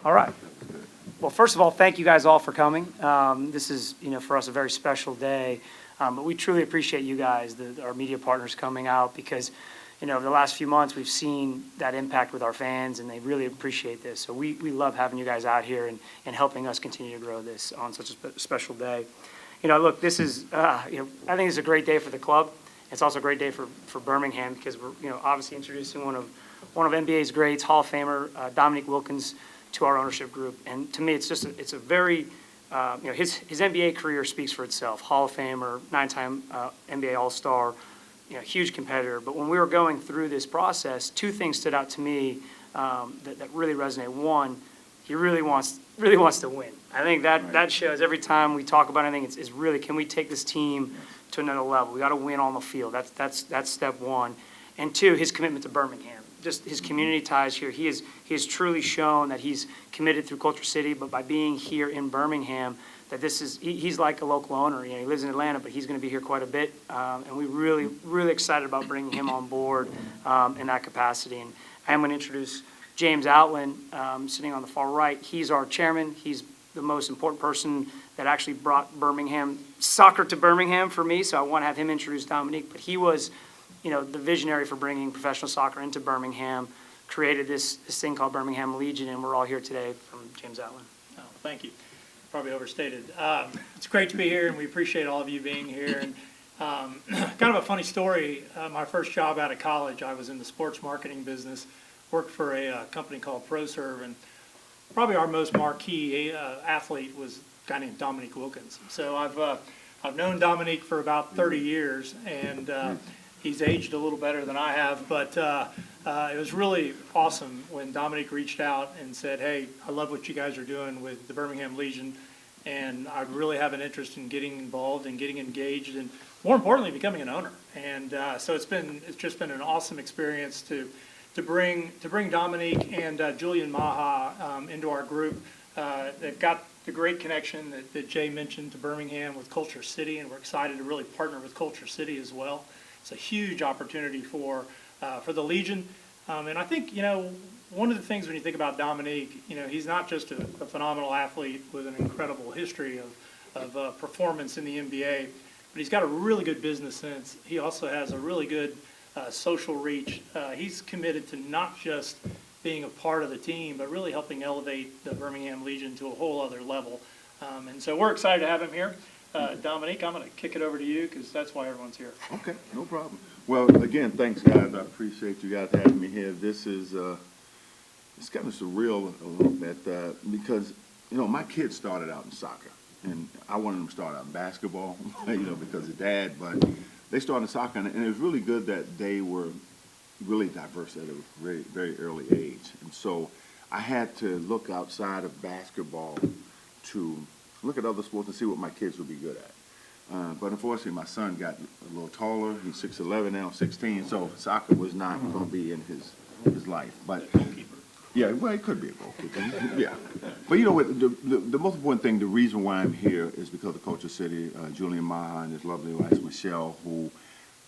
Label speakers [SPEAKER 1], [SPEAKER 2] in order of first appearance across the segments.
[SPEAKER 1] All right. Well, first of all, thank you guys all for coming. This is, for us, a very special day. But we truly appreciate you guys, our media partners, coming out because, over the last few months, we've seen that impact with our fans, and they really appreciate this. So we love having you guys out here and helping us continue to grow this on such a special day. Look, this is, I think it's a great day for the club. It's also a great day for Birmingham because we're, obviously introducing one of NBA's greats, Hall of Famer, Dominique Wilkins, to our ownership group. And to me, it's a very, his NBA career speaks for itself. Hall of Famer, 9-time NBA All-Star, huge competitor. But when we were going through this process, two things stood out to me that really resonate. One, he really wants to win. I think that shows every time we talk about anything. It's really, can we take this team to another level? We got to win on the field. That's step one. And two, his commitment to Birmingham. Just his community ties here. He has truly shown that he's committed through KultureCity, but by being here in Birmingham, that he's like a local owner. He lives in Atlanta, but he's going to be here quite a bit, and we're really excited about bringing him on board in that capacity. And I am going to introduce James Outland, sitting on the far right. He's our chairman. He's the most important person that actually brought soccer to Birmingham for me, so I want to have him introduce Dominique. But he was the visionary for bringing professional soccer into Birmingham, created this thing called Birmingham Legion, and we're all here today from James Outland.
[SPEAKER 2] Oh, thank you. Probably overstated. It's great to be here, and we appreciate all of you being here. And kind of a funny story, my first job out of college, I was in the sports marketing business, worked for a company called ProServe, and probably our most marquee athlete was a guy named Dominique Wilkins. So I've known Dominique for about 30 years, and he's aged a little better than I have, but it was really awesome when Dominique reached out and said, hey, I love what you guys are doing with the Birmingham Legion, and I really have an interest in getting involved and getting engaged, and more importantly, becoming an owner. And so it's just been an awesome experience to bring Dominique and Julian Maha into our group. They've got the great connection that Jay mentioned to Birmingham with KultureCity, and we're excited to really partner with KultureCity as well. It's a huge opportunity for the Legion, and I think one of the things when you think about Dominique, he's not just a phenomenal athlete with an incredible history of performance in the NBA, but he's got a really good business sense. He also has a really good social reach. He's committed to not just being a part of the team, but really helping elevate the Birmingham Legion to a whole other level. And so we're excited to have him here. Dominique, I'm going to kick it over to you because that's why everyone's here.
[SPEAKER 3] Okay, no problem. Well, again, thanks, guys. I appreciate you guys having me here. This is it's kind of surreal a little bit because my kids started out in soccer, and I wanted them to start out in basketball, because of Dad. But they started in soccer, and it was really good that they were really diverse at a very, very early age. And so I had to look outside of basketball to look at other sports and see what my kids would be good at. But unfortunately, my son got a little taller. He's 6'11", now 16, so soccer was not going to be in his life. But yeah, well, it could be a goalkeeper. Yeah. But what, the most important thing, the reason why I'm here is because of KultureCity, Julian Maha and his lovely wife, Michelle, who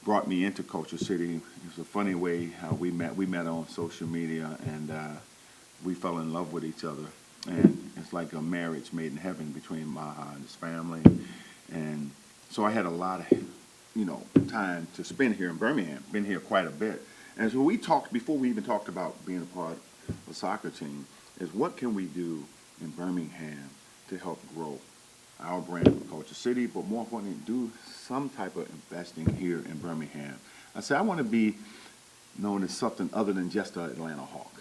[SPEAKER 3] brought me into KultureCity. It was a funny way how we met. We met on social media, and we fell in love with each other. And it's like a marriage made in heaven between Maha and his family. And so I had a lot of, time to spend here in Birmingham, been here quite a bit. And so we talked, before we even talked about being a part of a soccer team, is what can we do in Birmingham to help grow our brand of KultureCity, but more importantly, do some type of investing here in Birmingham. I said, I want to be known as something other than just an Atlanta Hawk.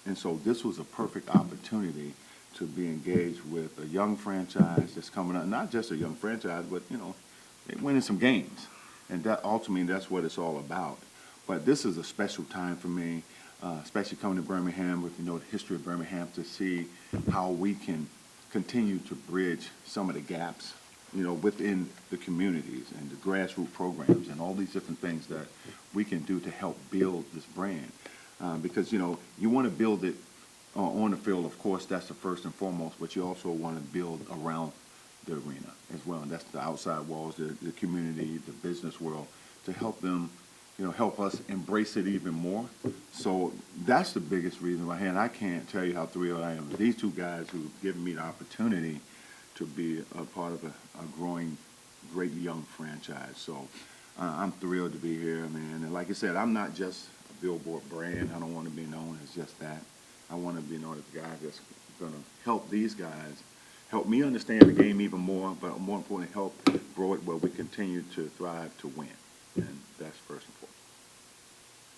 [SPEAKER 3] And so this was a perfect opportunity to be engaged with a young franchise that's coming up, not just a young franchise, but, they're winning some games. And that ultimately, that's what it's all about. But this is a special time for me, especially coming to Birmingham with, the history of Birmingham, to see how we can continue to bridge some of the gaps, within the communities and the grassroots programs and all these different things that we can do to help build this brand. Because, you want to build it on the field, of course, that's the first and foremost, but you also want to build around the arena as well. And that's the outside walls, the community, the business world, to help them, help us embrace it even more. So that's the biggest reason why, and I can't tell you how thrilled I am. These two guys who've given me the opportunity to be a part of a growing, great young franchise. So I'm thrilled to be here, man. And like I said, I'm not just a billboard brand. I don't want to be known as just that. I want to be known as the guy that's going to help these guys, help me understand the game even more, but more importantly, help grow it where we continue to thrive to win. And that's first and foremost.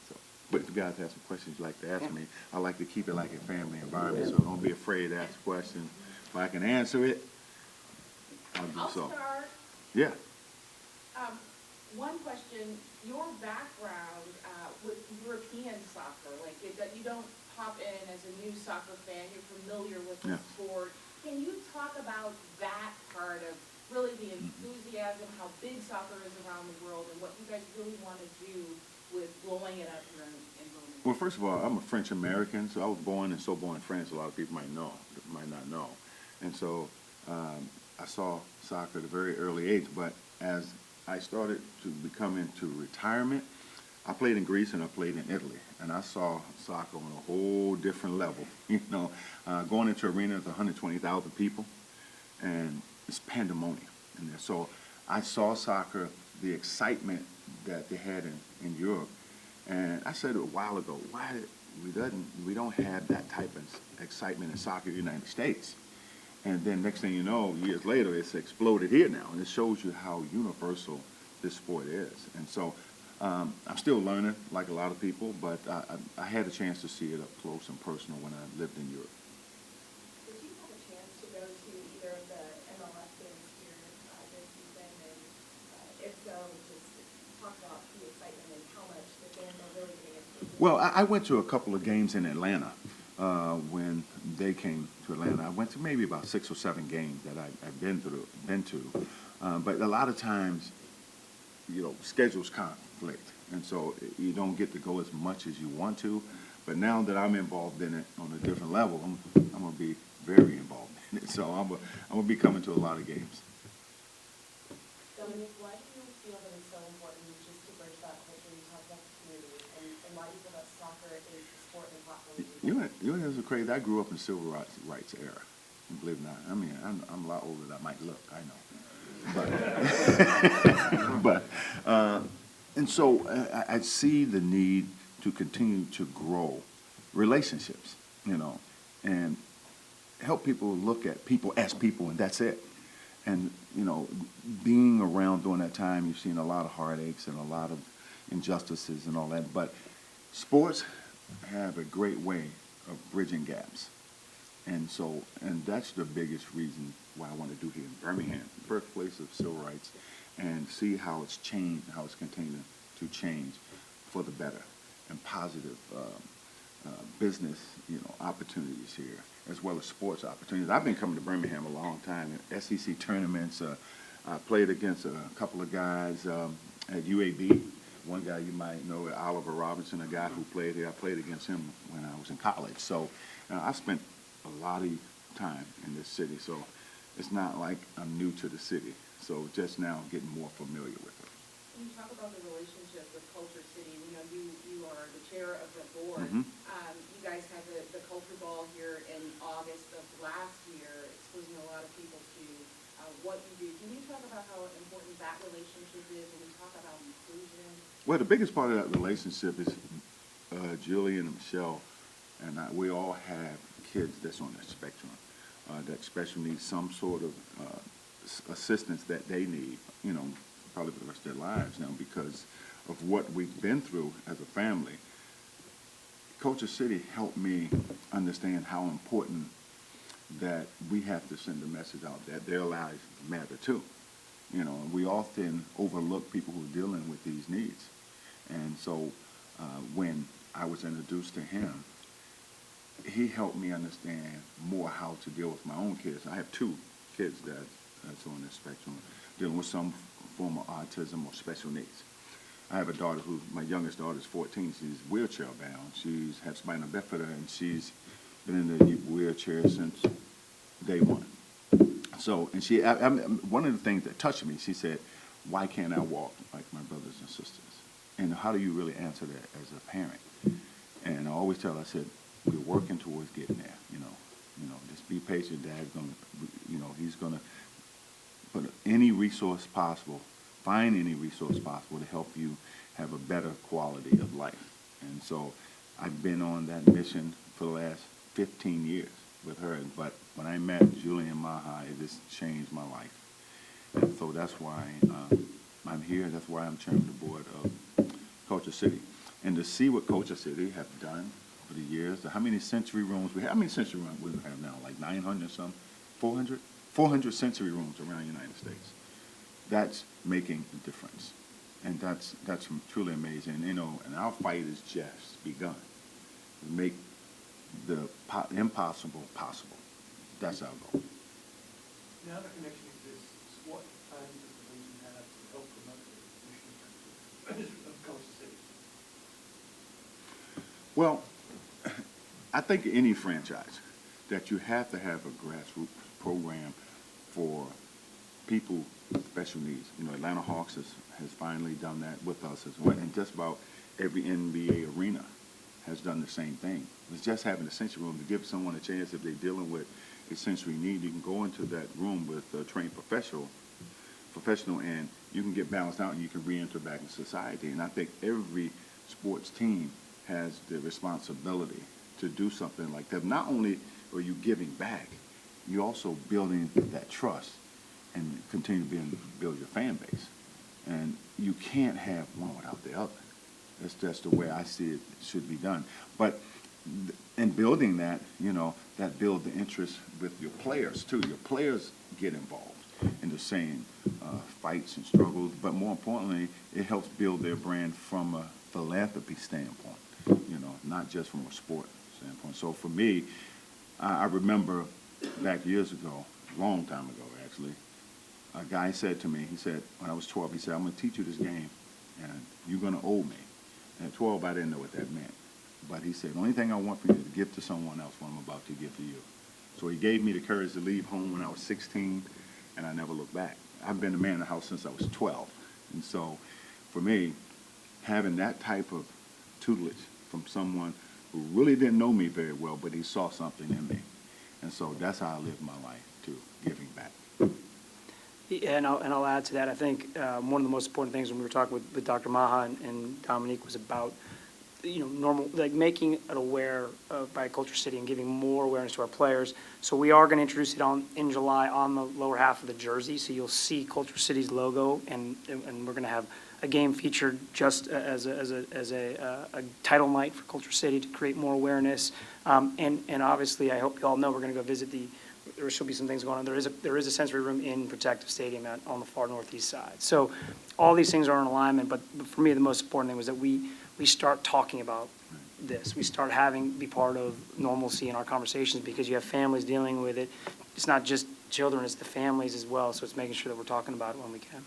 [SPEAKER 3] So, but if you guys have some questions you'd like to ask me, I like to keep it like a family environment, so don't be afraid to ask questions. If I can answer it, I'll do so.
[SPEAKER 4] I'll start.
[SPEAKER 3] Yeah.
[SPEAKER 4] One question, your background with European soccer, like that you don't hop in as a new soccer fan, you're familiar with the sport. Can you talk about that part of really the enthusiasm, how big soccer is around the world, and what you guys really want to do with blowing it up here in Birmingham?
[SPEAKER 3] Well, first of all, I'm a French American, so I was born and so born in France. A lot of people might not know. And so I saw soccer at a very early age, but as I started to become into retirement, I played in Greece and I played in Italy, and I saw soccer on a whole different level. Going into arenas with 120,000 people, and it's pandemonium in there. So I saw soccer, the excitement that they had in Europe, and I said a while ago, why we don't have that type of excitement in soccer in the United States? And then next thing you know, years later, it's exploded here now, and it shows you how universal this sport is. And so I'm still learning, like a lot of people, but I had a chance to see it up close and personal when I lived in Europe.
[SPEAKER 5] Did you have a chance to go to either of the MLS games here this season? And if so, just talk about the excitement and how much the fans are really getting into it.
[SPEAKER 3] Well, I went to a couple of games in Atlanta when they came to Atlanta. I went to maybe about 6 or 7 games that I've been to. But a lot of times, schedules conflict, and so you don't get to go as much as you want to. But now that I'm involved in it on a different level, I'm going to be very involved in it. So I'm going to be coming to a lot of games.
[SPEAKER 5] Dominique, why do you feel that it's so important just to bridge that culture? You talk about the community, and why do you feel that soccer is the sport and platform?
[SPEAKER 3] You know, it's crazy. I grew up in the civil rights era. Believe it or not, I mean, I'm a lot older than I might look. I know. And so I see the need to continue to grow relationships, and help people look at people as people, and that's it. And, being around during that time, you've seen a lot of heartaches and a lot of injustices and all that. But sports have a great way of bridging gaps. And that's the biggest reason why I want to do here in Birmingham, birthplace of civil rights, and see how it's changed, how it's continuing to change for the better, and positive business, opportunities here, as well as sports opportunities. I've been coming to Birmingham a long time. SEC tournaments, I played against a couple of guys at UAB. One guy you might know, Oliver Robinson, a guy who played here. I played against him when I was in college. So I spent a lot of time in this city, so it's not like I'm new to the city. So just now getting more familiar with it.
[SPEAKER 4] When you talk about the relationship with KultureCity, you are the chair of the board.
[SPEAKER 3] Mm-hmm.
[SPEAKER 4] You guys had the Culture Ball here in August of last year, exposing a lot of people to what you do. Can you talk about how important that relationship is when we talk about inclusion?
[SPEAKER 3] Well, the biggest part of that relationship is Julie and Michelle, and we all have kids that's on that spectrum, that spectrum needs some sort of assistance that they need, probably for the rest of their lives now because of what we've been through as a family. KultureCity helped me understand how important that we have to send a message out that their lives matter too. We often overlook people who are dealing with these needs. And so when I was introduced to him, he helped me understand more how to deal with my own kids. I have 2 kids that's on this spectrum, dealing with some form of autism or special needs. I have a daughter my youngest daughter is 14. She's wheelchair bound. She's had spinal bifida, and she's been in the wheelchair since day one. So, and one of the things that touched me, she said, "Why can't I walk like my brothers and sisters?" And how do you really answer that as a parent? And I always tell, I said, we're working towards getting there, just be patient. Dad's gonna, he's gonna put any resource possible, find any resource possible to help you have a better quality of life. And so I've been on that mission for the last 15 years with her. But when I met Julie and Maha, it just changed my life. And so that's why I'm here. That's why I'm chairman of the board of KultureCity. And to see what KultureCity have done over the years, how many sensory rooms we have, how many sensory rooms we have now, like 900 some, 400? 400 sensory rooms around the United States. That's making a difference. And that's truly amazing. And our fight is just begun. To make the impossible possible. That's our goal.
[SPEAKER 6] Now the connection exists, what plans does the Legion have to help promote the mission of Culture City?
[SPEAKER 3] Well, I think any franchise that you have to have a grassroots program for people with special needs. Atlanta Hawks has finally done that with us as well, and just about every NBA arena has done the same thing. It's just having a sensory room to give someone a chance if they're dealing with a sensory need. You can go into that room with a trained professional, and you can get balanced out and you can re-enter back in society. And I think every sports team has the responsibility to do something like that. Not only are you giving back, you're also building that trust and continue to build your fan base. And you can't have one without the other. That's just the way I see it should be done. But in building that, that builds the interest with your players too. Your players get involved in the same fights and struggles, but more importantly, it helps build their brand from a philanthropy standpoint, not just from a sport standpoint. So for me, I remember back years ago, a long time ago actually, a guy said to me, he said, when I was 12, he said, I'm going to teach you this game, and you're going to owe me. And at 12, I didn't know what that meant. But he said, the only thing I want from you is to give to someone else what I'm about to give to you. So he gave me the courage to leave home when I was 16, and I never looked back. I've been a man in the house since I was 12. And so for me, having that type of tutelage from someone who really didn't know me very well, but he saw something in me. And so that's how I live my life, too, giving back.
[SPEAKER 1] Yeah, and I'll add to that. I think one of the most important things when we were talking with Dr. Maha and Dominique was about, making it aware by KultureCity and giving more awareness to our players. So we are going to introduce it in July on the lower half of the jersey. So you'll see KultureCity's logo, and we're going to have a game featured just as a title night for KultureCity to create more awareness. And obviously, I hope you all know we're going to go visit there should be some things going on. There is a sensory room in Protective Stadium on the far northeast side. So all these things are in alignment, but for me, the most important thing was that we start talking about this. We start be part of normalcy in our conversations, because you have families dealing with it. It's not just children, it's the families as well. So it's making sure that we're talking about it when we can.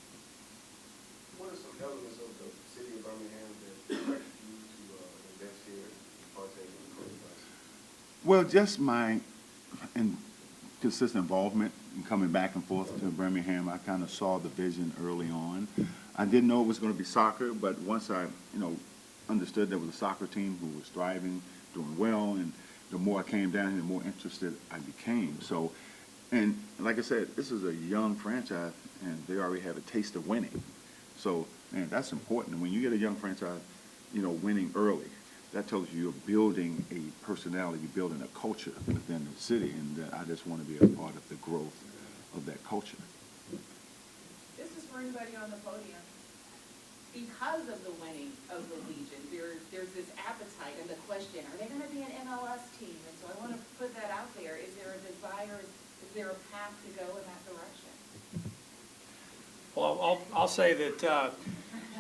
[SPEAKER 6] What are some elements of the city of Birmingham that attract you to invest here and partake in the culture process?
[SPEAKER 3] Well, just my consistent involvement in coming back and forth to Birmingham. I kind of saw the vision early on. I didn't know it was going to be soccer, but once I, understood there was a soccer team who was thriving, doing well, and the more I came down here, the more interested I became. So, and like I said, this is a young franchise, and they already have a taste of winning. So, man, that's important. And when you get a young franchise, winning early, that tells you you're building a personality, you're building a culture within the city, and I just want to be a part of the growth of that culture.
[SPEAKER 4] This is for anybody on the podium. Because of the winning of the Legion, there's this appetite and the question, are they going to be an MLS team? And so I want to put that out there. Is there a desire, is there a path to go in that direction?
[SPEAKER 2] Well, I'll say that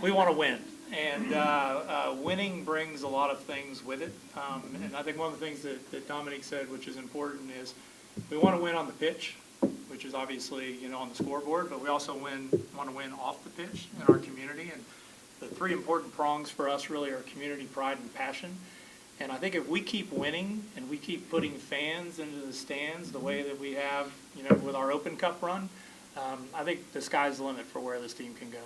[SPEAKER 2] we want to win. And winning brings a lot of things with it. And I think one of the things that Dominique said, which is important, is we want to win on the pitch, which is obviously, on the scoreboard, but we also want to win off the pitch in our community. And the three important prongs for us really are community pride and passion. And I think if we keep winning and we keep putting fans into the stands the way that we have, with our Open Cup run, I think the sky's the limit for where this team can go.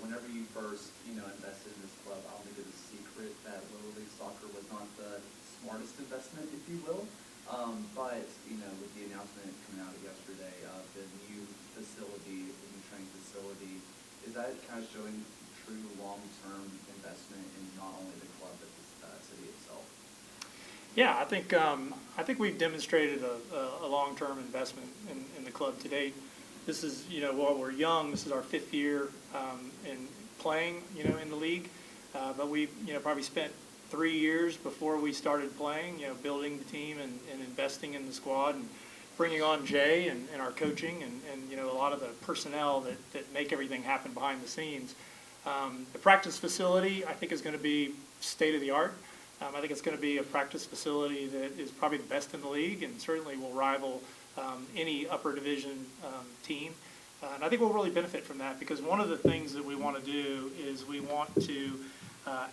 [SPEAKER 7] whenever you first, invested in this club, I don't think it was a secret that Little League Soccer was not the smartest investment, if you will. But, with the announcement coming out yesterday of the new facility, the new training facility, is that kind of showing true long-term investment in not only the club, but the city itself?
[SPEAKER 2] Yeah, I think we've demonstrated a long-term investment in the club to date. This is, while we're young, this is our 5th year in playing, in the league. But we, probably spent 3 years before we started playing, building the team and investing in the squad and bringing on Jay and our coaching and a lot of the personnel that make everything happen behind the scenes. The practice facility, I think, is going to be state-of-the-art. I think it's going to be a practice facility that is probably the best in the league and certainly will rival any upper division team. And I think we'll really benefit from that because one of the things that we want to do is we want to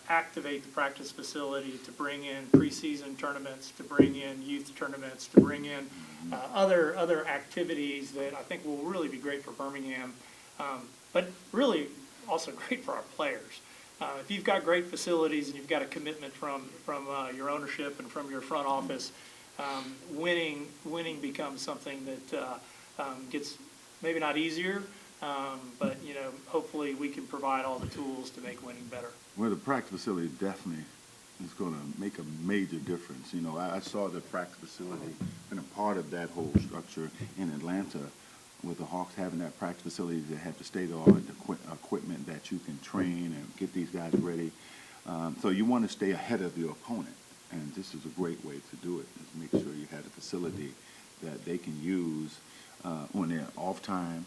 [SPEAKER 2] activate the practice facility to bring in preseason tournaments, to bring in youth tournaments, to bring in other activities that I think will really be great for Birmingham, but really also great for our players. If you've got great facilities and you've got a commitment from your ownership and from your front office, winning becomes something that gets maybe not easier, but hopefully we can provide all the tools to make winning better.
[SPEAKER 3] Well, the practice facility definitely is going to make a major difference. I saw the practice facility and a part of that whole structure in Atlanta with the Hawks having that practice facility that had the state-of-the-art equipment that you can train and get these guys ready. So you want to stay ahead of your opponent, and this is a great way to do it, is make sure you have a facility that they can use when they're off time,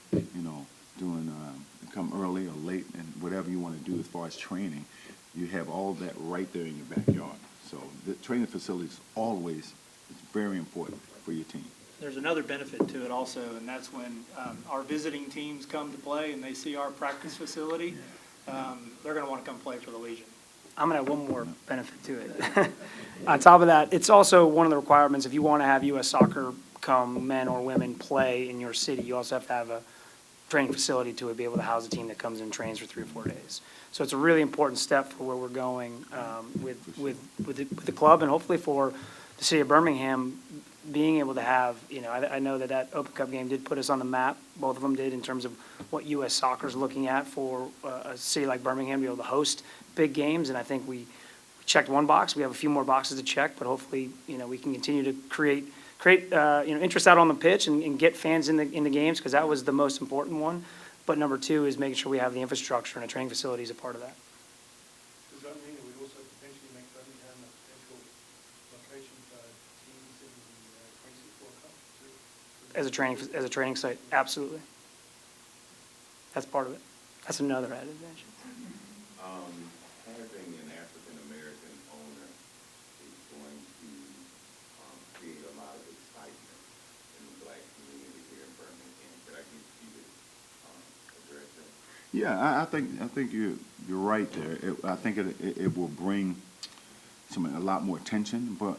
[SPEAKER 3] doing come early or late, and whatever you want to do as far as training, you have all that right there in your backyard. So the training facility is always very important for your team.
[SPEAKER 2] There's another benefit to it also, and that's when our visiting teams come to play and they see our practice facility, they're going to want to come play for the Legion.
[SPEAKER 1] I'm going to have one more benefit to it. On top of that, it's also one of the requirements if you want to have U.S. Soccer come, men or women, play in your city, you also have to have a training facility to be able to house a team that comes and trains for 3 or 4 days. So it's a really important step for where we're going with the club and hopefully for the city of Birmingham being able to have, I know that Open Cup game did put us on the map. Both of them did in terms of what U.S. Soccer is looking at for a city like Birmingham to be able to host big games. And I think we checked one box. We have a few more boxes to check, but hopefully, we can continue to create interest out on the pitch and get fans in the games because that was the most important one. But number 2 is making sure we have the infrastructure and a training facility as a part of that.
[SPEAKER 6] Does that mean that we also potentially make Birmingham a potential location for teams in the 24 Cup too?
[SPEAKER 1] As a training site, absolutely. That's part of it. That's another added advantage.
[SPEAKER 8] Having an African-American owner is going to create a lot of excitement in the black community here in Birmingham. Could I get you to address that?
[SPEAKER 3] Yeah, I think you're right there. I think it will bring a lot more attention. But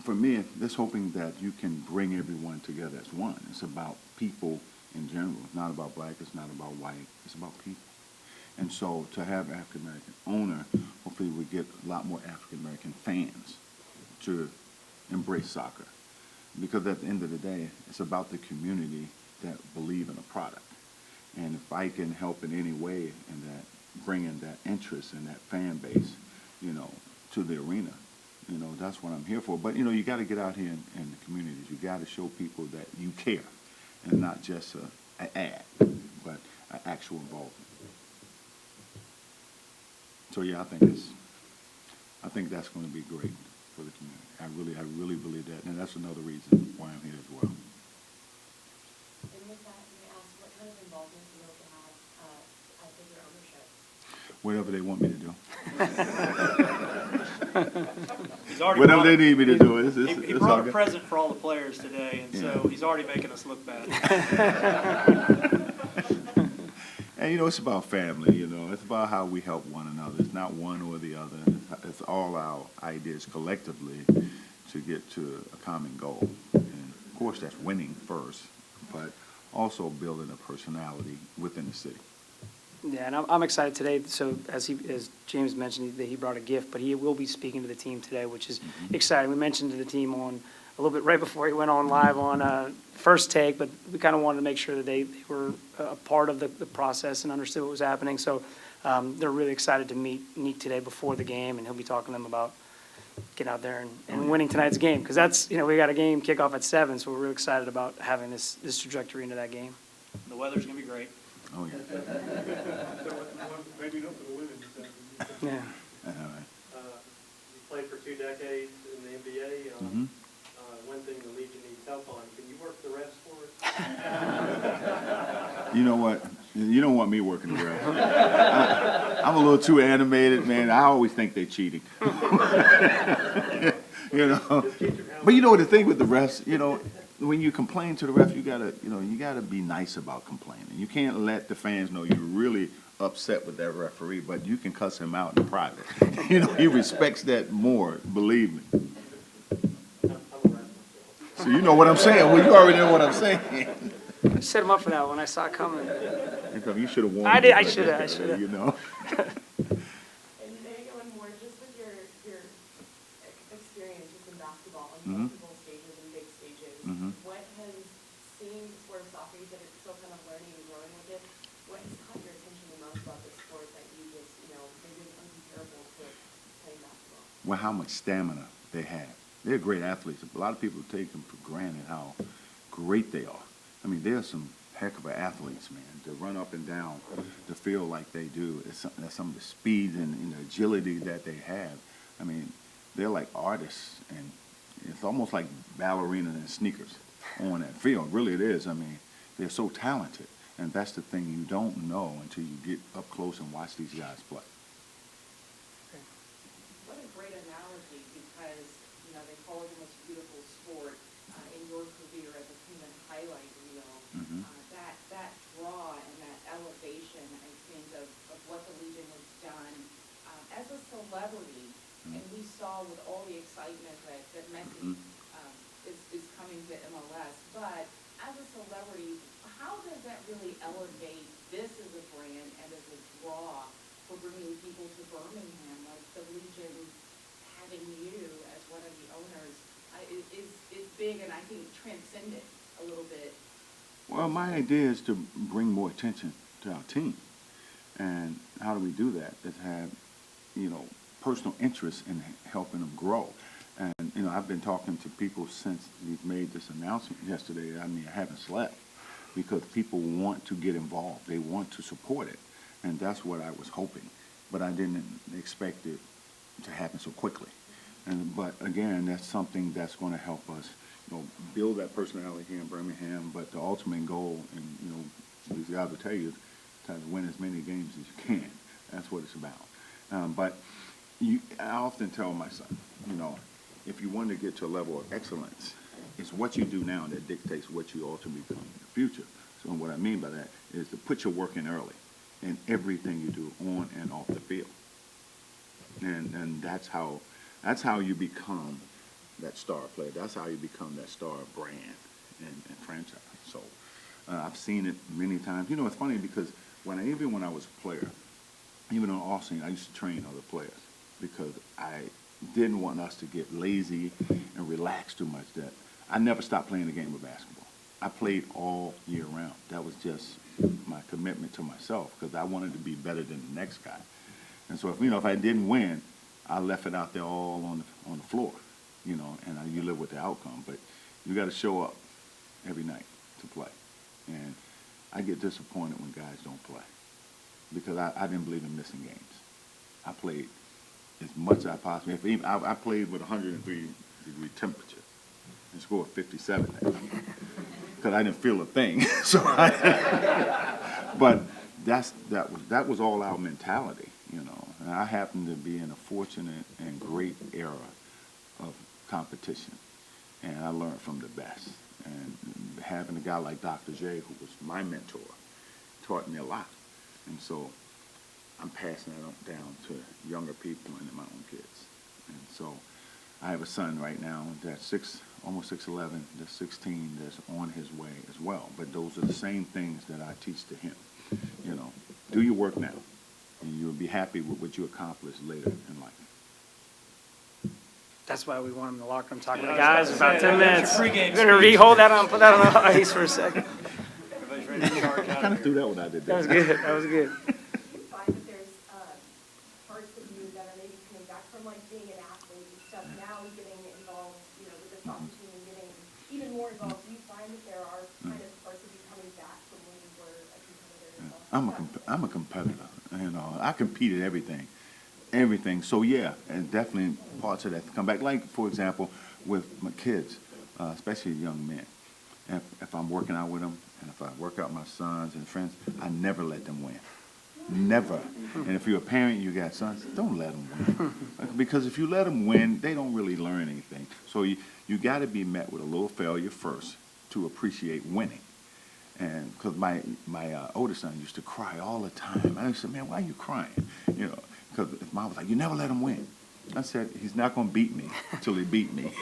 [SPEAKER 3] for me, just hoping that you can bring everyone together as one. It's about people in general. It's not about black. It's not about white. It's about people. And so to have an African-American owner, hopefully we get a lot more African-American fans to embrace soccer. Because at the end of the day, it's about the community that believe in a product. And if I can help in any way in that, bringing that interest and that fan base, to the arena, that's what I'm here for. But, you got to get out here in the communities. You got to show people that you care and not just an ad, but an actual involvement. So yeah, I think that's going to be great for the community. I really believe that, and that's another reason why I'm here as well.
[SPEAKER 5] And with that, may I ask, what kind of involvement do you hope to have with your ownership?
[SPEAKER 3] Whatever they want me to do.
[SPEAKER 2] He's already
[SPEAKER 3] Whatever
[SPEAKER 2] brought
[SPEAKER 3] they need me to do.
[SPEAKER 2] He brought a present for all the players today, and so he's already making us look bad.
[SPEAKER 3] And, it's about family, It's about how we help one another. It's not one or the other. It's all our ideas collectively to get to a common goal. And, of course, that's winning first, but also building a personality within the city.
[SPEAKER 1] Yeah, and I'm excited today. So as James mentioned, that he brought a gift, but he will be speaking to the team today, which is exciting. We mentioned to the team on a little bit right before he went on live on First Take, but we kind of wanted to make sure that they were a part of the process and understood what was happening. So they're really excited to meet Nick today before the game, and he'll be talking to them about getting out there and winning tonight's game, because that's, we got a game kickoff at 7, so we're really excited about having this trajectory into that game.
[SPEAKER 2] The weather's gonna be great.
[SPEAKER 3] Oh, yeah.
[SPEAKER 6] Maybe not for the women.
[SPEAKER 1] Yeah.
[SPEAKER 3] All right.
[SPEAKER 6] You played for 2 decades in the NBA. One thing the Legion needs help on. Can you work the refs for us?
[SPEAKER 3] You know what? You don't want me working the refs. I'm a little too animated, man. I always think they're cheating. You know. But you know the thing with the refs, when you complain to the ref, you gotta be nice about complaining. You can't let the fans know you're really upset with that referee, but you can cuss him out in private. He respects that more, believe me.
[SPEAKER 6] I'm a ref myself.
[SPEAKER 3] So you know what I'm saying. Well, you already know what I'm saying.
[SPEAKER 1] I set him up for that when I saw it coming.
[SPEAKER 3] You should have warned
[SPEAKER 1] I did.
[SPEAKER 3] me
[SPEAKER 1] I
[SPEAKER 3] about
[SPEAKER 1] should have. I
[SPEAKER 3] this
[SPEAKER 1] should
[SPEAKER 3] guy,
[SPEAKER 1] have.
[SPEAKER 5] And maybe one more, just with your experience just in basketball on multiple stages and big stages, what has seemed sport of soccer, you said it's still kind of learning and growing with it, what has caught your attention the most about this sport that you just, maybe is uncomparable to playing basketball?
[SPEAKER 3] Well, how much stamina they have. They're great athletes. A lot of people take them for granted how great they are. I mean, they're some heck of athletes, man, to run up and down the field like they do. Some of the speed and the agility that they have. I mean, they're like artists, and it's almost like ballerinas and sneakers on that field. Really, it is. I mean, they're so talented, and that's the thing you don't know until you get up close and watch these guys play.
[SPEAKER 4] What a great analogy, because, they call it the most beautiful sport in your career as a human highlight reel. That draw and that elevation, I think, of what the Legion has done as a celebrity. And we saw with all the excitement that Messi is coming to MLS. But as a celebrity, how does that really elevate this as a brand and as a draw for bringing people to Birmingham? Like the Legion having you as one of the owners is big, and I think transcendent a little bit.
[SPEAKER 3] Well, my idea is to bring more attention to our team. And how do we do that? Is have, personal interest in helping them grow. And, I've been talking to people since we've made this announcement yesterday. I mean, I haven't slept, because people want to get involved. They want to support it. And that's what I was hoping. But I didn't expect it to happen so quickly. But again, that's something that's going to help us, build that personality here in Birmingham. But the ultimate goal, and these guys will tell you, is try to win as many games as you can. That's what it's about. But I often tell my son, if you want to get to a level of excellence, it's what you do now that dictates what you ultimately become in the future. So what I mean by that is to put your work in early in everything you do on and off the field. And that's how you become that star player. That's how you become that star brand and franchise. So I've seen it many times. It's funny because even when I was a player, even on off scene, I used to train other players because I didn't want us to get lazy and relax too much. That I never stopped playing the game of basketball. I played all year round. That was just my commitment to myself, because I wanted to be better than the next guy. And so if I didn't win, I left it out there all on the floor, and you live with the outcome. But you got to show up every night to play. And I get disappointed when guys don't play, because I didn't believe in missing games. I played as much as I possibly. I played with 103-degree temperature and scored 57 because I didn't feel a thing. But that was all our mentality, And I happened to be in a fortunate and great era of competition, and I learned from the best. And having a guy like Dr. J, who was my mentor, taught me a lot. And so I'm passing that down to younger people and my own kids. And so I have a son right now that's almost 6'11", that's 16, that's on his way as well. But those are the same things that I teach to him. you know, do your work now, and you'll be happy with what you accomplish later in life.
[SPEAKER 1] That's why we want him in the locker room talking to the
[SPEAKER 2] Yeah, I
[SPEAKER 1] guys
[SPEAKER 2] was
[SPEAKER 1] about
[SPEAKER 2] about to
[SPEAKER 1] 10
[SPEAKER 2] say,
[SPEAKER 1] minutes.
[SPEAKER 2] that's your pregame
[SPEAKER 1] We're gonna hold that on, put that on the ice for a second.
[SPEAKER 2] Everybody's ready to charge
[SPEAKER 3] I
[SPEAKER 2] out
[SPEAKER 3] kind
[SPEAKER 2] of
[SPEAKER 3] of threw
[SPEAKER 2] here.
[SPEAKER 3] that one out there.
[SPEAKER 1] That was
[SPEAKER 3] didn't I?
[SPEAKER 1] good, that was good.
[SPEAKER 5] Do you find that there's parts of you that are maybe coming back from like being an athlete and stuff, now getting involved, with the soccer team and getting even more involved? Do you find that there are kind of parts of you coming back from when you were a competitor?
[SPEAKER 3] I'm a competitor. I competed everything. So yeah, and definitely parts of that come back. Like for example, with my kids, especially young men. If I'm working out with them, and if I work out with my sons and friends, I never let them win. Never. And if you're a parent, you got sons, don't let them win. Because if you let them win, they don't really learn anything. So you got to be met with a little failure first to appreciate winning. And because my oldest son used to cry all the time. I said, man, why are you crying? Because his mom was like, you never let him win. I said, he's not going to beat me till he beat me.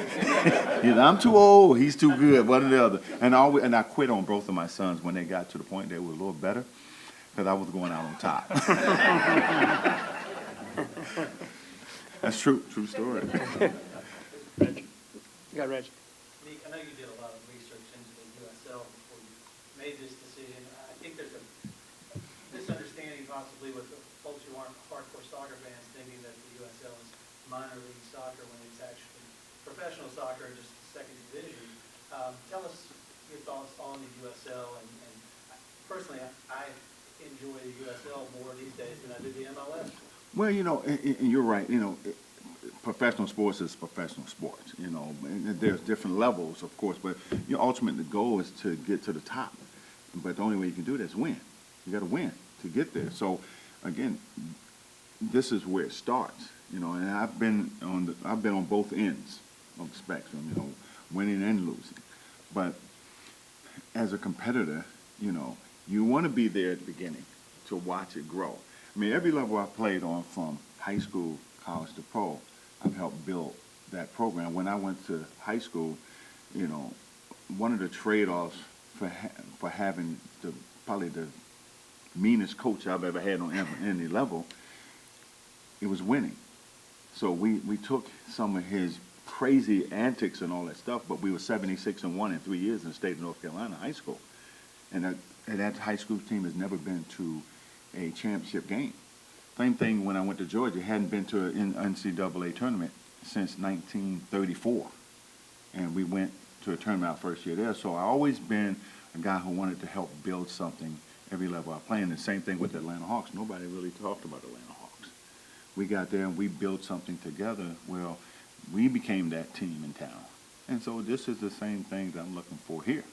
[SPEAKER 3] I'm too old, he's too good, one or the other. And I quit on both of my sons when they got to the point they were a little better, because I was going out on top. That's true story.
[SPEAKER 1] You got Reg.
[SPEAKER 9] Nick, I know you did a lot of research into the USL before you made this decision. I think there's a misunderstanding possibly with the folks who aren't hardcore soccer fans thinking that the USL is minor league soccer when it's actually professional soccer in just the second division. Tell us your thoughts on the USL, and personally, I enjoy the USL more these days than I did the MLS.
[SPEAKER 3] Well, and you're right. Professional sports is professional sports. And there's different levels, of course, but ultimately the goal is to get to the top. But the only way you can do that is win. You got to win to get there. So, again, this is where it starts. And I've been on both ends of the spectrum. Winning and losing. But as a competitor, you want to be there at the beginning to watch it grow. I mean, every level I played on, from high school, college to pro, I've helped build that program. When I went to high school, one of the trade-offs for having probably the meanest coach I've ever had on any level, it was winning. So we took some of his crazy antics and all that stuff, but we were 76-1 in 3 years in the state of North Carolina high school. And that high school team has never been to a championship game. Same thing when I went to Georgia. Hadn't been to an NCAA tournament since 1934. And we went to a tournament our first year there. So I've always been a guy who wanted to help build something every level I play. And the same thing with the Atlanta Hawks. Nobody really talked about the Atlanta Hawks. We got there and we built something together. Well, we became that team in town. And so this is the same thing that I'm looking for here.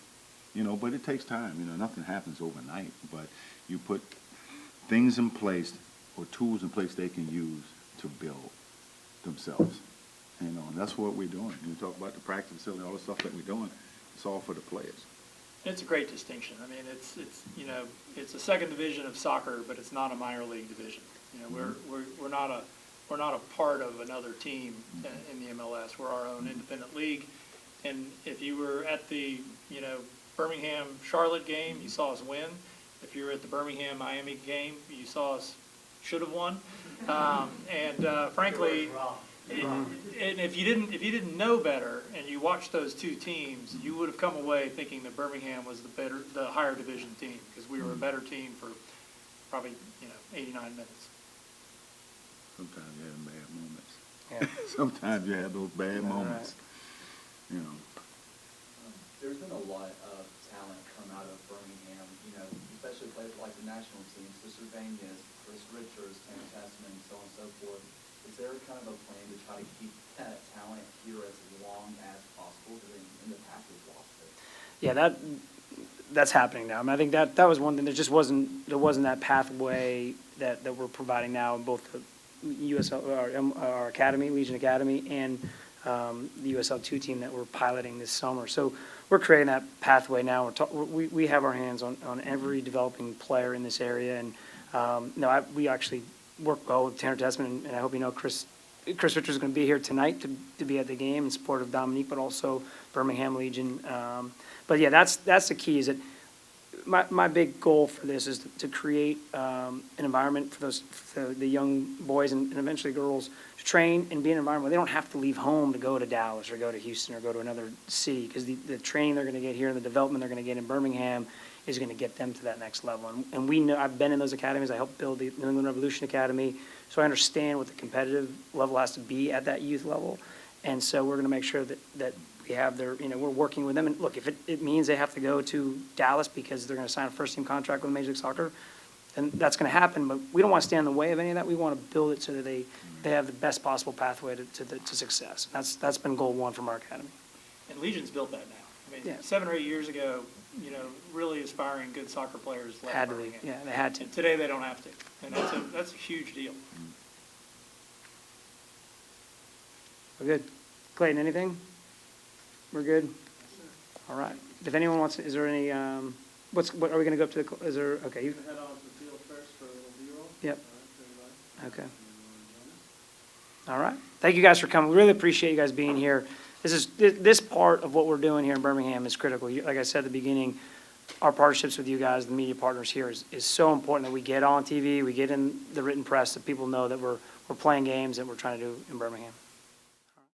[SPEAKER 3] But it takes time. Nothing happens overnight. But you put things in place or tools in place they can use to build themselves. And that's what we're doing. You talk about the practice facility, all the stuff that we're doing, it's all for the players.
[SPEAKER 2] It's a great distinction. I mean, it's a second division of soccer, but it's not a minor league division. We're not a part of another team in the MLS. We're our own independent league. And if you were at the Birmingham Charlotte game, you saw us win. If you were at the Birmingham Miami game, you saw us should have won. Frankly, and if you didn't know better and you watched those two teams, you would have come away thinking that Birmingham was the higher division team, because we were a better team for probably 89 minutes.
[SPEAKER 3] Sometimes you have bad moments.
[SPEAKER 1] Yeah.
[SPEAKER 3] Sometimes you have those bad moments.
[SPEAKER 7] There's been a lot of talent come out of Birmingham, especially players like the national teams, the Sylvanias, Chris Richards, Tanner Tessman, so on and so forth. Is there kind of a plan to try to keep that talent here as long as possible? Because in the past we've lost it.
[SPEAKER 1] Yeah, that's happening now. I mean, I think that was one thing. There wasn't that pathway that we're providing now in both the USL, our academy, Legion Academy, and the USL 2 team that we're piloting this summer. So we're creating that pathway now. We have our hands on every developing player in this area, and we actually work well with Tanner Tessman, and I hope Chris Richards is going to be here tonight to be at the game in support of Dominique, but also Birmingham Legion. But yeah, that's the key, is that my big goal for this is to create an environment for the young boys and eventually girls to train and be in an environment where they don't have to leave home to go to Dallas or go to Houston or go to another city, because the training they're going to get here and the development they're going to get in Birmingham is going to get them to that next level. And we know, I've been in those academies. I helped build the New England Revolution Academy, so I understand what the competitive level has to be at that youth level. And so we're going to make sure that we have their, we're working with them. And look, if it means they have to go to Dallas because they're going to sign a first-team contract with Major League Soccer, then that's going to happen. But we don't want to stand in the way of any of that. We want to build it so that they have the best possible pathway to success. That's been goal one from our academy.
[SPEAKER 2] And Legion's built that now. I mean,
[SPEAKER 1] Yeah.
[SPEAKER 2] 7 or 8 years ago, really aspiring good soccer players left
[SPEAKER 1] Had to leave.
[SPEAKER 2] Birmingham.
[SPEAKER 1] Yeah, they had to.
[SPEAKER 2] And today they don't have to, and that's a huge deal.
[SPEAKER 1] We're good. Clayton, anything? We're good? All right. If anyone wants, is there any, what are we going to go up to is there, okay.
[SPEAKER 6] Head on to the field first for a little B-roll.
[SPEAKER 1] Yep.
[SPEAKER 6] Everybody.
[SPEAKER 1] Okay. All right. Thank you guys for coming. We really appreciate you guys being here. This part of what we're doing here in Birmingham is critical. Like I said at the beginning, our partnerships with you guys, the media partners here, is so important that we get on TV, we get in the written press, that people know that we're playing games that we're trying to do in Birmingham.